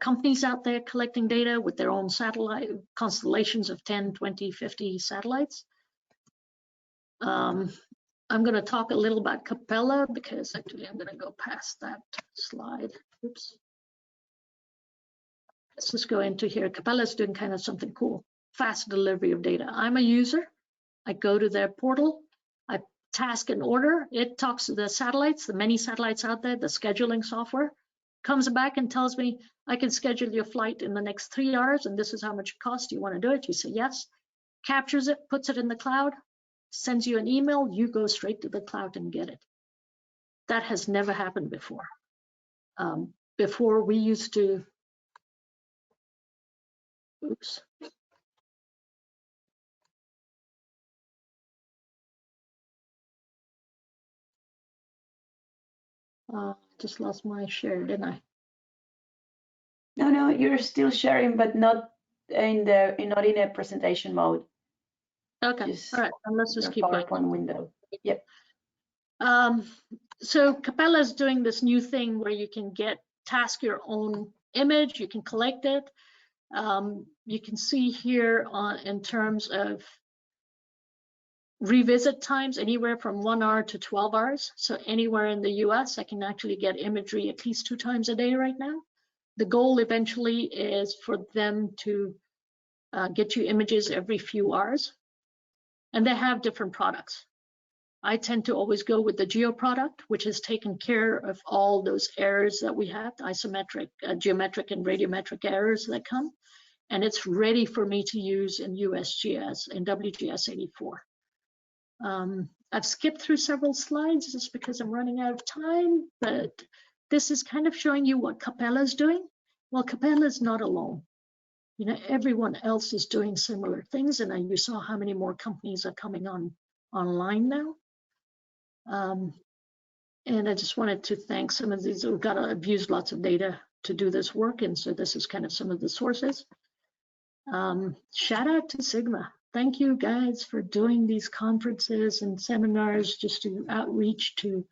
companies out there collecting data with their own satellite constellations of 10, 20, 50 satellites. I'm going to talk a little about Capella because actually I'm going to go past that slide. Oops. Let's just go into here. Capella is doing kind of something cool. Fast delivery of data. I'm a user. I go to their portal. I task an order. It talks to the satellites, the many satellites out there, the scheduling software, comes back and tells me, I can schedule your flight in the next 3 hours, and this is how much it costs. Do you want to do it? You say yes. Captures it, puts it in the cloud, sends you an email, you go straight to the cloud and get it. That has never happened before. Before we used to, oops. Just lost my share, didn't I? No, you're still sharing, but not in a presentation mode. Okay, all right, and let's just keep going. PowerPoint window. Yep. So Capella is doing this new thing where you can task your own image, you can collect it. You can see here in terms of revisit times, anywhere from 1 hour to 12 hours. So anywhere in the US, I can actually get imagery at least 2 times a day right now. The goal eventually is for them to get you images every few hours. And they have different products. I tend to always go with the Geo product, which has taken care of all those errors that we have, isometric, geometric, and radiometric errors that come. And it's ready for me to use in USGS and WGS 84. I've skipped through several slides just because I'm running out of time, but this is kind of showing you what Capella is doing. Well, Capella is not alone. You know, everyone else is doing similar things, and you saw how many more companies are coming online now. And I just wanted to thank some of these who've I've used lots of data to do this work, and so this is kind of some of the sources. Shout out to SIGGMA. Thank you guys for doing these conferences and seminars just to outreach to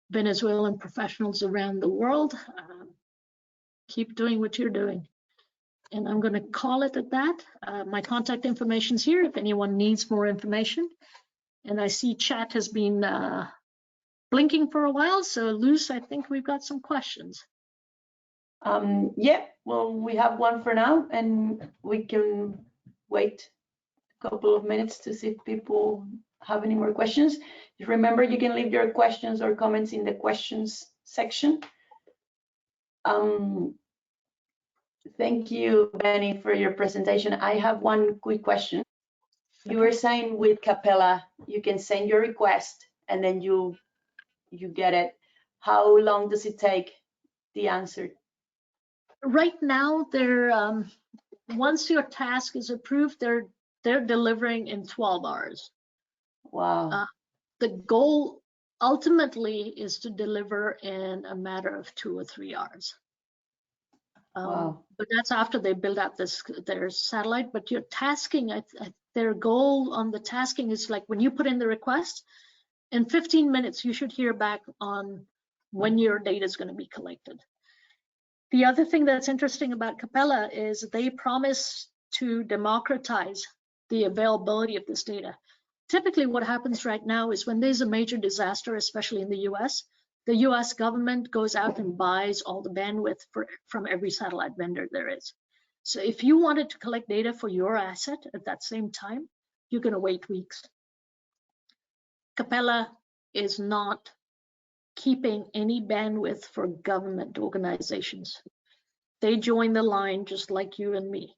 Venezuelan professionals around the world. Keep doing what you're doing. And I'm going to call it at that. My contact information is here if anyone needs more information. And I see chat has been blinking for a while. So Luz, I think we've got some questions. Yeah, well, we have one for now, and we can wait a couple of minutes to see if people have any more questions. Just remember, you can leave your questions or comments in the questions section. Thank you, Beni, for your presentation. I have one quick question. You were saying with Capella, you can send your request and then you get it. How long does it take the answer? Right now, they're once your task is approved, they're delivering in 12 hours. Wow. The goal ultimately is to deliver in a matter of 2 or 3 hours. Wow. But that's after they build out their satellite. But your tasking, their goal on the tasking is like when you put in the request, in 15 minutes, you should hear back on when your data is going to be collected. The other thing that's interesting about Capella is they promise to democratize the availability of this data. Typically what happens right now is when there's a major disaster, especially in the US, The US government goes out and buys all the bandwidth from every satellite vendor there is. So if you wanted to collect data for your asset at that same time, you're going to wait weeks. Capella is not keeping any bandwidth for government organizations. They join the line just like you and me.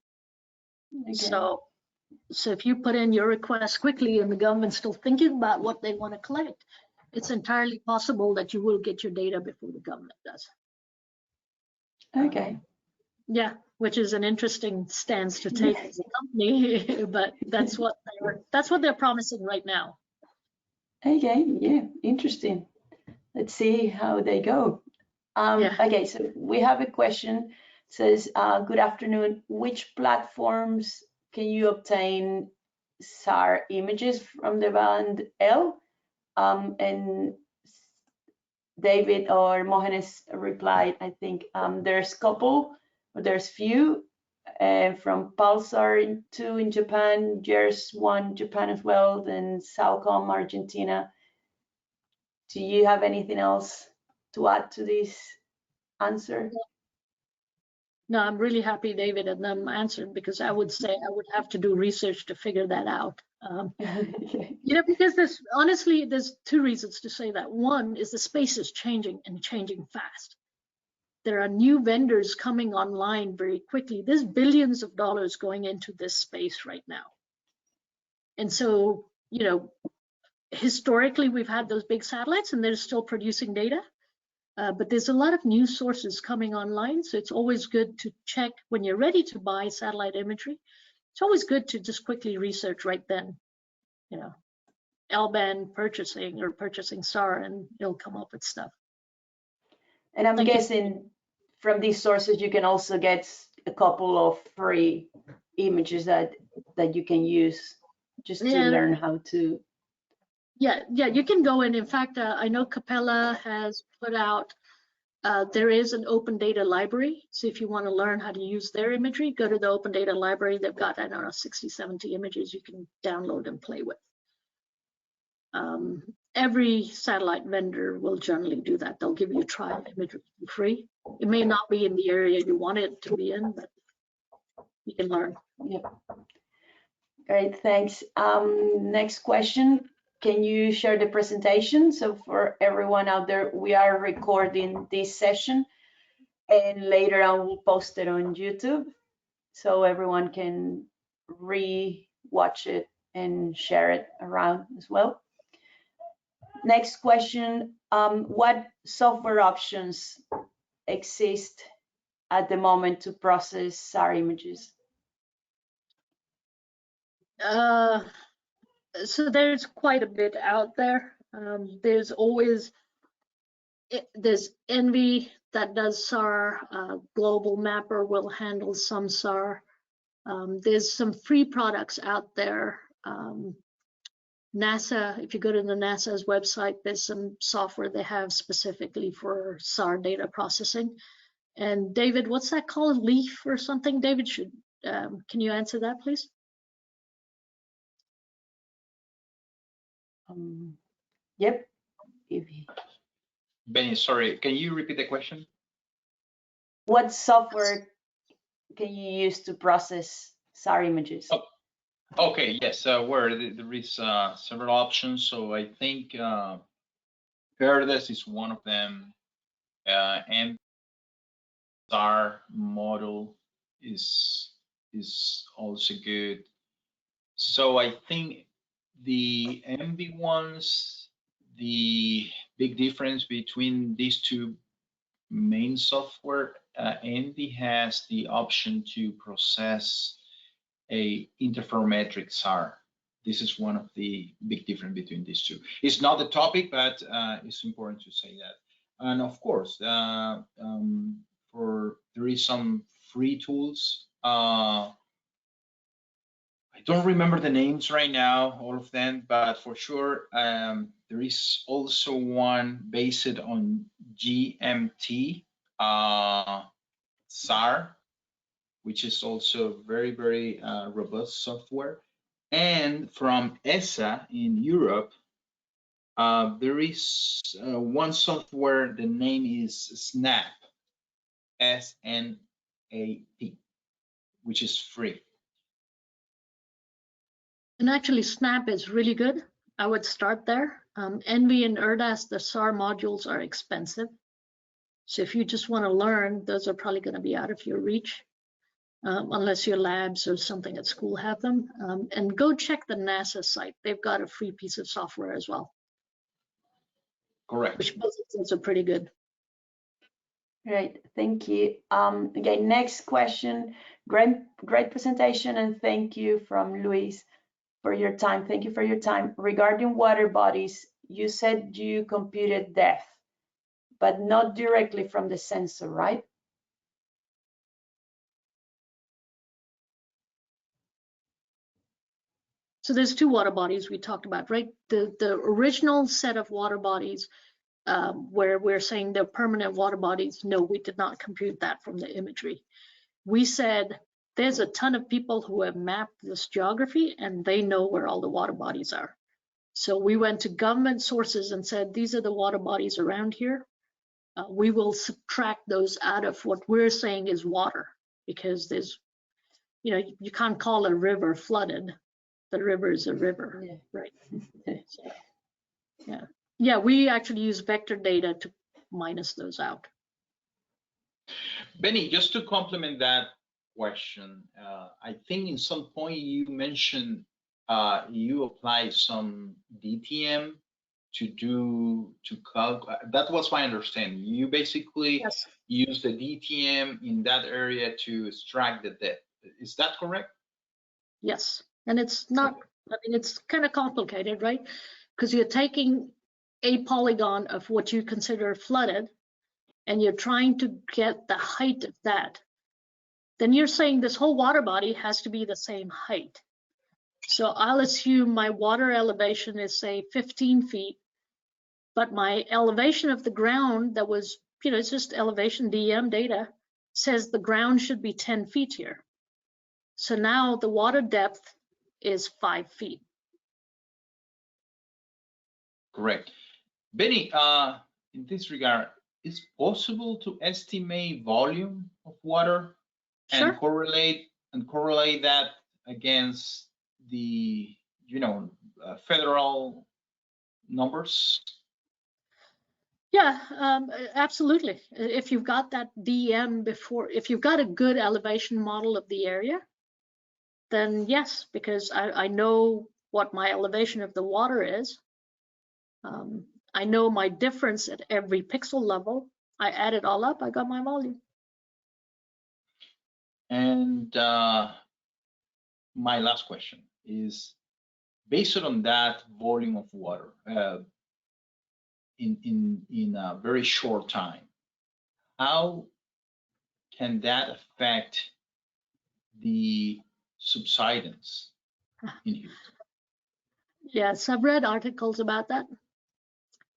Okay. So if you put in your request quickly and the government's still thinking about what they want to collect, it's entirely possible that you will get your data before the government does. Okay. Yeah, which is an interesting stance to take as a company, but that's what they're promising right now. Okay, yeah, interesting. Let's see how they go. Okay, so we have a question. It says, good afternoon. Which platforms can you obtain SAR images from the band L? And David or Mohenes replied, I think there's couple, but there's few. From Pulsar 2 in Japan, JERS 1 Japan as well, then Salcom Argentina. Do you have anything else to add to this answer? No, I'm really happy David and them answered, because I would say I would have to do research to figure that out. You know, because there's two reasons to say that. One is the space is changing and changing fast. There are new vendors coming online very quickly. There's billions of dollars going into this space right now. And so, you know, historically we've had those big satellites and they're still producing data. But there's a lot of new sources coming online, so it's always good to check when you're ready to buy satellite imagery. It's always good to just quickly research right then, you know, L-band purchasing or purchasing SAR, and it'll come up with stuff. And I'm guessing from these sources you can also get a couple of free images that you can use just to learn how to. Yeah, you can go in. In fact, I know Capella has put out, there is an open data library. So if you want to learn how to use their imagery, go to the open data library. They've got, I don't know, 60, 70 images you can download and play with. Every satellite vendor will generally do that. They'll give you a trial imagery for free. It may not be in the area you want it to be in, but you can learn. Yeah. Great, thanks. Next question. Can you share the presentation? So for everyone out there, we are recording this session and later on we'll post it on YouTube so everyone can re-watch it and share it around as well. Next question, what software options exist at the moment to process SAR images? So there's quite a bit out there. There's Envy that does SAR. Global Mapper will handle some SAR. There's some free products out there. NASA, if you go to the NASA's website, there's some software they have specifically for SAR data processing. And David, what's that called? Leaf or something? David, can you answer that, please? Yep. Beni, sorry, can you repeat the question? What software can you use to process SAR images? Oh, okay, yes, where there is several options. So I think GEODÉSICA is one of them, and SAR model is also good. So I think the MV ones, the big difference between these two main software, Envy has the option to process a interferometric SAR. This is one of the big difference between these two. It's not the topic, but it's important to say that. And of course, there is some free tools. I don't remember the names right now, all of them, but for sure, there is also one based on GMT SAR, which is also very, very robust software. And from ESA in Europe, There is one software, the name is SNAP, S-N-A-P, which is free. And actually, SNAP is really good. I would start there. ENVI and ERDAS, the SAR modules are expensive. So if you just want to learn, those are probably going to be out of your reach, unless your labs or something at school have them. And go check the NASA site. They've got a free piece of software as well. Correct. Which both of those are pretty good. Great, thank you. Okay, next question. Great presentation, and thank you from Luis for your time. Thank you for your time. Regarding water bodies, you said you computed depth, but not directly from the sensor, right? So there's two water bodies we talked about, right? The original set of water bodies where we're saying they're permanent water bodies, no, we did not compute that from the imagery. We said there's a ton of people who have mapped this geography and they know where all the water bodies are. So we went to government sources and said, these are the water bodies around here. We will subtract those out of what we're saying is water, because there's, you can't call a river flooded. The river is a river, yeah. Right? So, yeah, we actually use vector data to minus those out. Beni, just to complement that question, I think in some point you mentioned you apply some DTM to calculate. That was my understanding. You basically yes. use the DTM in that area to extract the depth. Is that correct? Yes, and it's not. I mean, it's kind of complicated, right? Because you're taking a polygon of what you consider flooded, and you're trying to get the height of that. Then you're saying this whole water body has to be the same height. So I'll assume my water elevation is, say, 15 feet, but my elevation of the ground that was, it's just elevation DM data, says the ground should be 10 feet here. So now the water depth is 5 feet. Correct. Beni, in this regard, is it possible to estimate volume of water and sure. correlate that against the federal numbers? Yeah, absolutely. If you've got that DM before, if you've got a good elevation model of the area, then yes, because I know what my elevation of the water is. I know my difference at every pixel level. I add it all up, I got my volume. And my last question is, based on that volume of water in a very short time, how can that affect the subsidence in Houston? Yes, I've read articles about that.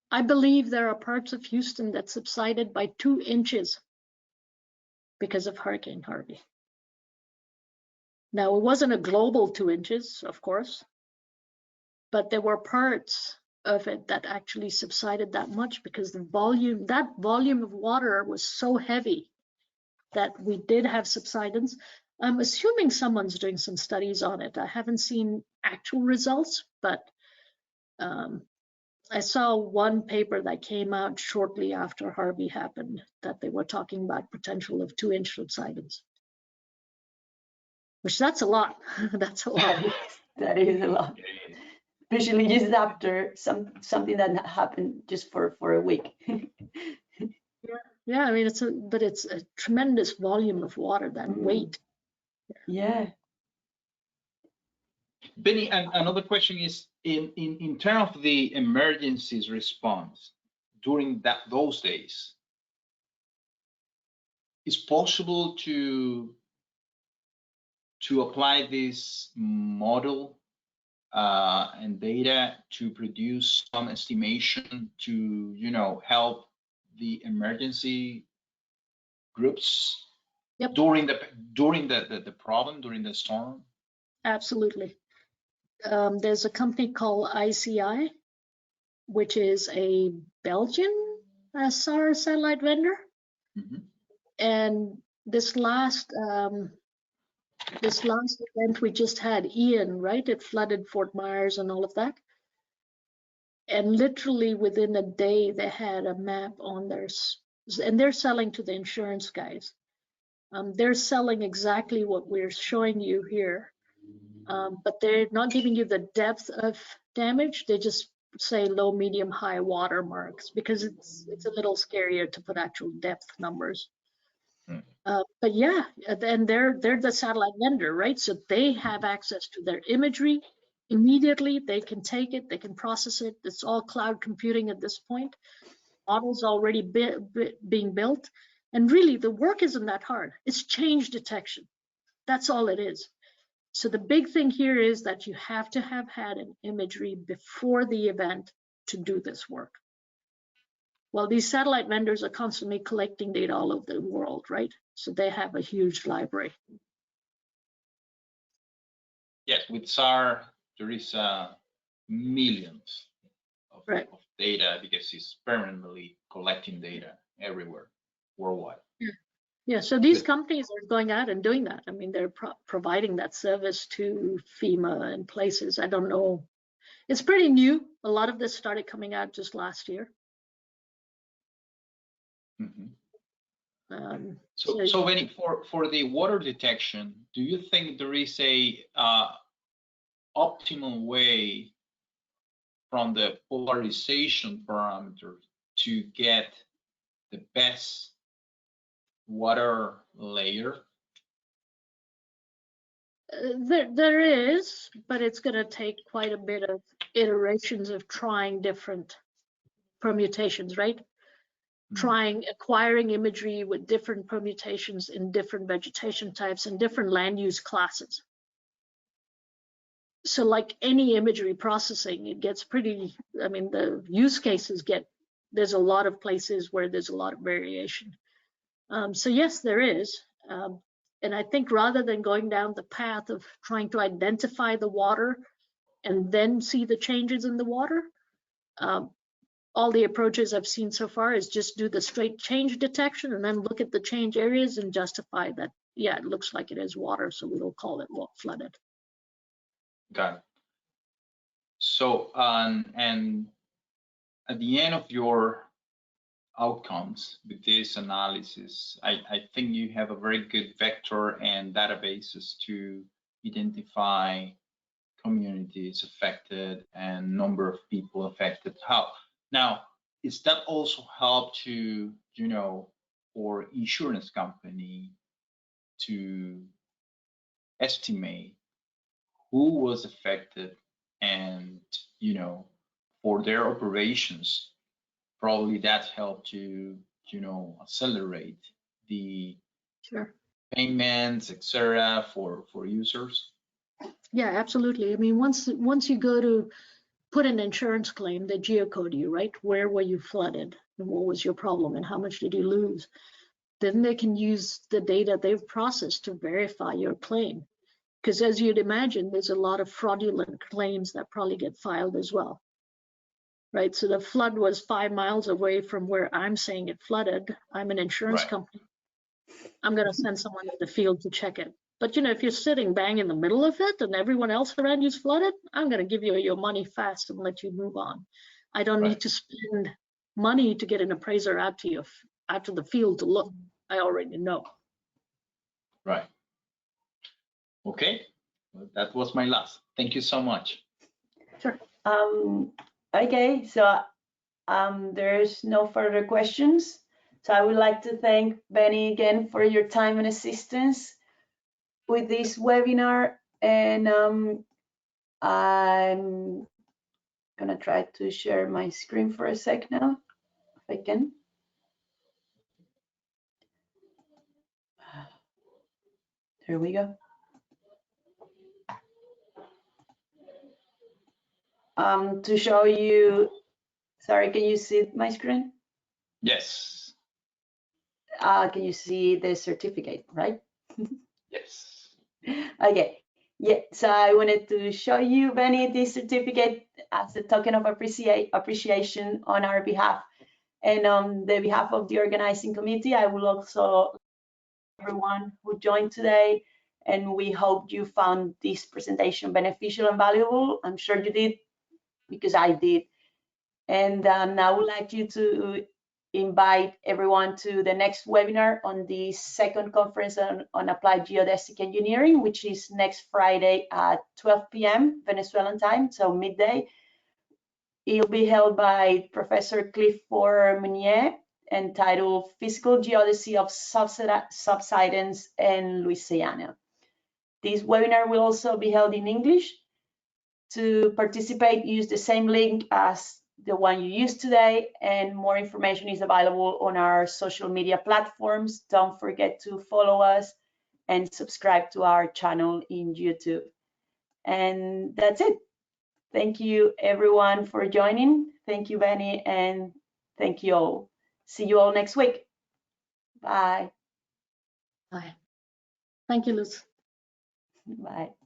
I believe there are parts of Houston that subsided by 2 inches because of Hurricane Harvey. Now, it wasn't a global 2 inches, of course, but there were parts of it that actually subsided that much because that volume of water was so heavy that we did have subsidence. I'm assuming someone's doing some studies on it. I haven't seen actual results, but I saw one paper that came out shortly after Harvey happened that they were talking about potential of 2-inch subsidence. Which that's a lot. That's a lot. That is a lot. Especially just after something that happened just for a week. Yeah, I mean it's a tremendous volume of water, that weight. Yeah. Beni, and another question is in terms of the emergencies response during those days, is possible to apply this model and data to produce some estimation to help the emergency groups during the problem, during the storm? Absolutely. There's a company called ICI which is a Belgian SAR satellite vendor. Mhm. And this last event we just had, Ian, right? It flooded Fort Myers and all of that. And literally within a day, they had a map on and they're selling to the insurance guys. They're selling exactly what we're showing you here, but they're not giving you the depth of damage. They just say low, medium, high watermarks because it's a little scarier to put actual depth numbers. But yeah, and they're the satellite vendor, right? So they have access to their imagery immediately. They can take it, they can process it. It's all cloud computing at this point. Models already being built. And really, the work isn't that hard. It's change detection. That's all it is. So the big thing here is that you have to have had an imagery before the event to do this work. Well, these satellite vendors are constantly collecting data all over the world, right? So they have a huge library. Yes, with SAR, there is millions of data because it's permanently collecting data everywhere, worldwide. Yeah, so these companies are going out and doing that. I mean, they're providing that service to FEMA and places. I don't know. It's pretty new. A lot of this started coming out just last year. Mm-hmm. So Beni, for the water detection, do you think there is a optimal way from the polarization parameter to get the best water layer? There is, but it's going to take quite a bit of iterations of trying different permutations, right? Acquiring imagery with different permutations in different vegetation types and different land use classes. So like any imagery processing, it gets pretty, I mean, the use cases there's a lot of places where there's a lot of variation. So yes, there is. And I think rather than going down the path of trying to identify the water and then see the changes in the water, all the approaches I've seen so far is just do the straight change detection and then look at the change areas and justify that, yeah, it looks like it is water, so we'll call it flooded. Got it. So, and at the end of your outcomes with this analysis, I think you have a very good vector and databases to identify communities affected and number of people affected. How now is that also help to, you know, for insurance company to estimate who was affected and, you know, for their operations, probably that helped to, you know, accelerate the payments, etc. for users? Yeah, absolutely. I mean, once you go to put an insurance claim, they geocode you, right? Where were you flooded and what was your problem and how much did you lose? Then they can use the data they've processed to verify your claim. Because as you'd imagine, there's a lot of fraudulent claims that probably get filed as well, right? So the flood was 5 miles away from where I'm saying it flooded. I'm an insurance company. I'm going to send someone to the field to check it. But you know, if you're sitting bang in the middle of it and everyone else around you's flooded, I'm going to give you your money fast and let you move on. I don't need to spend money to get an appraiser out to you out to the field to look. I already know. Right. Okay. Well, that was my last. Thank you so much. Sure. Okay, so there's no further questions. So I would like to thank Beni again for your time and assistance with this webinar, and I'm gonna try to share my screen for a sec now, if I can. There we go. To show you, sorry, can you see my screen? Yes. Can you see the certificate, right? Yes. Okay, Yeah, so I wanted to show you, Beni, this certificate as a token of appreciation on our behalf. And on the behalf of the organizing committee, I will also thank everyone who joined today. And we hope you found this presentation beneficial and valuable. I'm sure you did, because I did. And I would like you to invite everyone to the next webinar on the second conference on applied geodesic engineering, which is next Friday at 12 p.m. Venezuelan time, so midday. It'll be held by Professor Clifford Meunier, entitled Physical Geodesy of Subsidence in Louisiana. This webinar will also be held in English. To participate, use the same link as the one you used today, and more information is available on our social media platforms. Don't forget to follow us and subscribe to our channel in YouTube. And that's it. Thank you everyone for joining. Thank you, Beni, and thank you all. See you all next week. Bye. Bye. Thank you, Luz. Bye.